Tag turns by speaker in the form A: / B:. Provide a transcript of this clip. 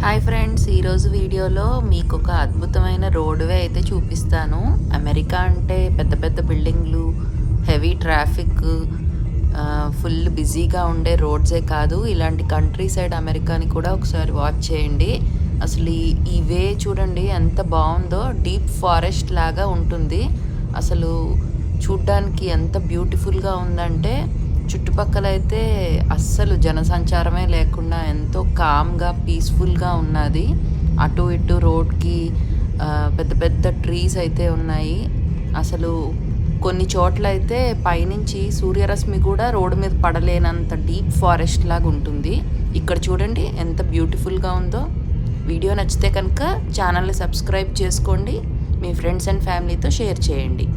A: Hi friends, ఈరోజు వీడియోలో మీకు ఒక అద్భుతమైన రోడ్వే అయితే చూపిస్తాను. అమెరికా అంటే పెద్ద పెద్ద బిల్డింగ్లు, హెవీ ట్రాఫిక్, ఫుల్ బిజీగా ఉండే రోడ్సే కాదు, ఇలాంటి కంట్రీ సైడ్ అమెరికాని కూడా ఒకసారి వాచ్ చేయండి. అసలు ఈ వే చూడండి ఎంత బాగుందో. డీప్ ఫారెస్ట్ లాగా ఉంటుంది. అసలు చూడ్డానికి ఎంత బ్యూటిఫుల్గా ఉందంటే చుట్టుపక్కల అయితే అస్సలు జనసంచారమే లేకుండా ఎంతో కామ్గా పీస్ఫుల్గా ఉన్నది. అటు ఇటు రోడ్కి పెద్ద పెద్ద ట్రీస్ అయితే ఉన్నాయి. అసలు కొన్ని చోట్ల అయితే పైనుంచి సూర్యరశ్మి కూడా రోడ్డు మీద పడలేనంత డీప్ ఫారెస్ట్ లాగా ఉంటుంది. ఇక్కడ చూడండి ఎంత బ్యూటిఫుల్గా ఉందో. వీడియో నచ్చితే కనుక ఛానల్ని సబ్స్క్రైబ్ చేసుకోండి, మీ ఫ్రెండ్స్ అండ్ ఫ్యామిలీతో షేర్ చేయండి.